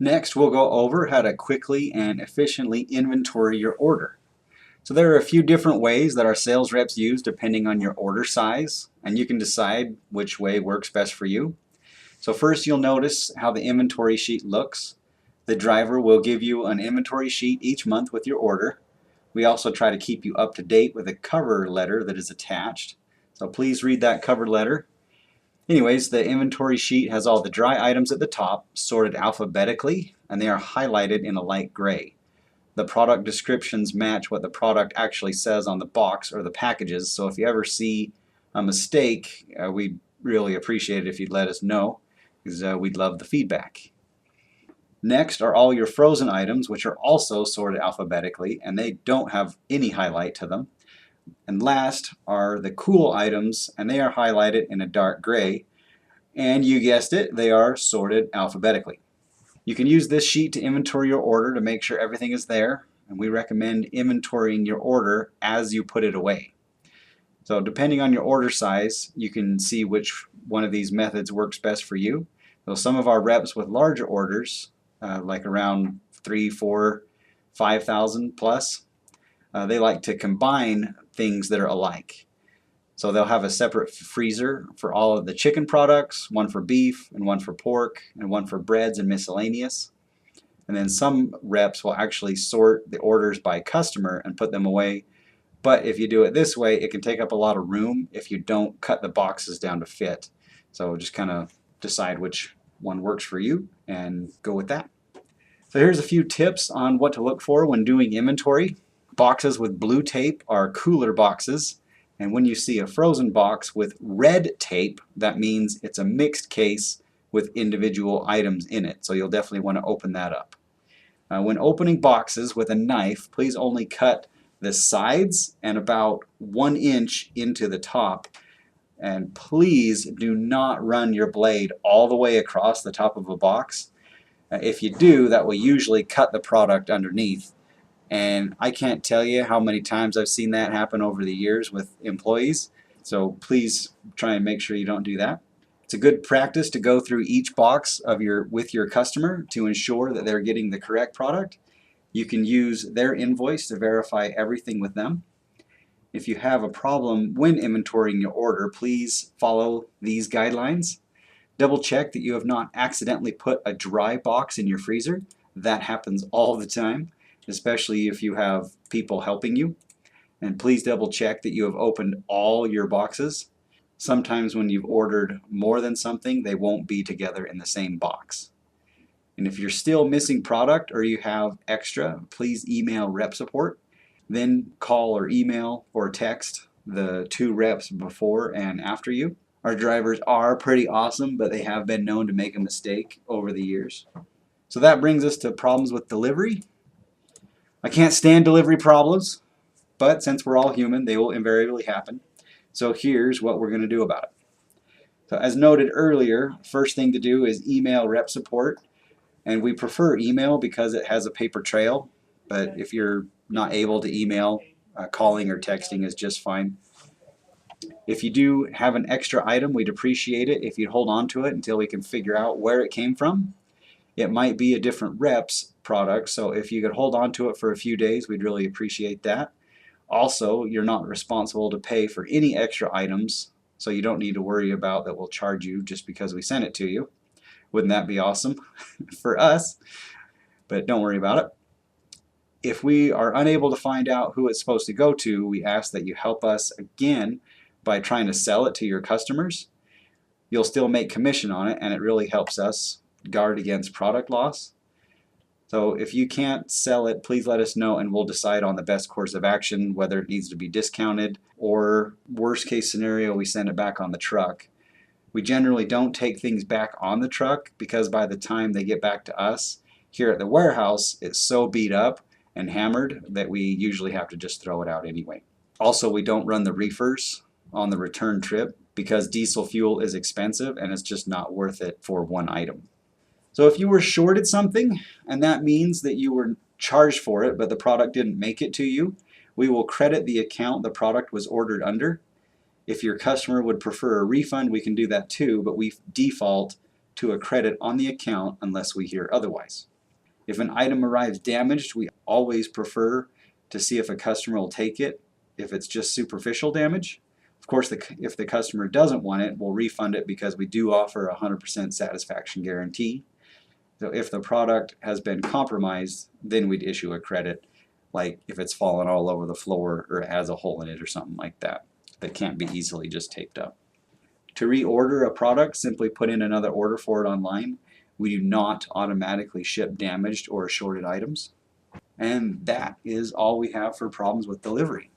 Next, we'll go over how to quickly and efficiently inventory your order. So there are a few different ways that our sales reps use depending on your order size, and you can decide which way works best for you. So first, you'll notice how the inventory sheet looks. The driver will give you an inventory sheet each month with your order. We also try to keep you up to date with a cover letter that is attached. So please read that cover letter. Anyways, the inventory sheet has all the dry items at the top, sorted alphabetically, and they are highlighted in a light gray. The product descriptions match what the product actually says on the box or the packages, so if you ever see a mistake, we'd really appreciate it if you'd let us know, because we'd love the feedback. Next are all your frozen items, which are also sorted alphabetically, and they don't have any highlight to them. And last are the cool items, and they are highlighted in a dark gray, and you guessed it, they are sorted alphabetically. You can use this sheet to inventory your order to make sure everything is there, and we recommend inventorying your order as you put it away. So depending on your order size, you can see which one of these methods works best for you. So some of our reps with larger orders, like around 3, 4, 5,000 plus, they like to combine things that are alike. So they'll have a separate freezer for all of the chicken products, one for beef and one for pork and one for breads and miscellaneous. And then some reps will actually sort the orders by customer and put them away. But if you do it this way, it can take up a lot of room if you don't cut the boxes down to fit. So just kind of decide which one works for you and go with that. So here's a few tips on what to look for when doing inventory. Boxes with blue tape are cooler boxes, and when you see a frozen box with red tape, that means it's a mixed case with individual items in it, so you'll definitely want to open that up. When opening boxes with a knife, please only cut the sides and about 1 inch into the top, and please do not run your blade all the way across the top of a box. If you do, that will usually cut the product underneath. And I can't tell you how many times I've seen that happen over the years with employees. So please try and make sure you don't do that. It's a good practice to go through each box with your customer to ensure that they're getting the correct product. You can use their invoice to verify everything with them. If you have a problem when inventorying your order, please follow these guidelines. Double check that you have not accidentally put a dry box in your freezer. That happens all the time, especially if you have people helping you. And please double check that you have opened all your boxes. Sometimes when you've ordered more than something, they won't be together in the same box. And if you're still missing product or you have extra, please email rep support. Then call or email or text the 2 reps before and after you. Our drivers are pretty awesome, but they have been known to make a mistake over the years. So that brings us to problems with delivery. I can't stand delivery problems, but since we're all human, they will invariably happen. So here's what we're going to do about it. So as noted earlier, first thing to do is email rep support. And we prefer email because it has a paper trail. But if you're not able to email, calling or texting is just fine. If you do have an extra item, we'd appreciate it if you'd hold on to it until we can figure out where it came from. It might be a different rep's product, so if you could hold on to it for a few days, we'd really appreciate that. Also, you're not responsible to pay for any extra items, so you don't need to worry about that we'll charge you just because we sent it to you. Wouldn't that be awesome for us? But don't worry about it. If we are unable to find out who it's supposed to go to, we ask that you help us again by trying to sell it to your customers. You'll still make commission on it, and it really helps us guard against product loss. So if you can't sell it, please let us know and we'll decide on the best course of action, whether it needs to be discounted or worst case scenario, we send it back on the truck. We generally don't take things back on the truck because by the time they get back to us here at the warehouse, it's so beat up and hammered that we usually have to just throw it out anyway. Also, we don't run the reefers on the return trip because diesel fuel is expensive and it's just not worth it for one item. So if you were shorted something, and that means that you were charged for it but the product didn't make it to you, we will credit the account the product was ordered under. If your customer would prefer a refund, we can do that too, but we default to a credit on the account unless we hear otherwise. If an item arrives damaged, we always prefer to see if a customer will take it if it's just superficial damage. Of course, if the customer doesn't want it, we'll refund it because we do offer a 100% satisfaction guarantee. So if the product has been compromised, then we'd issue a credit, like if it's fallen all over the floor or it has a hole in it or something like that, that can't be easily just taped up. To reorder a product, simply put in another order for it online. We do not automatically ship damaged or shorted items. And that is all we have for problems with delivery.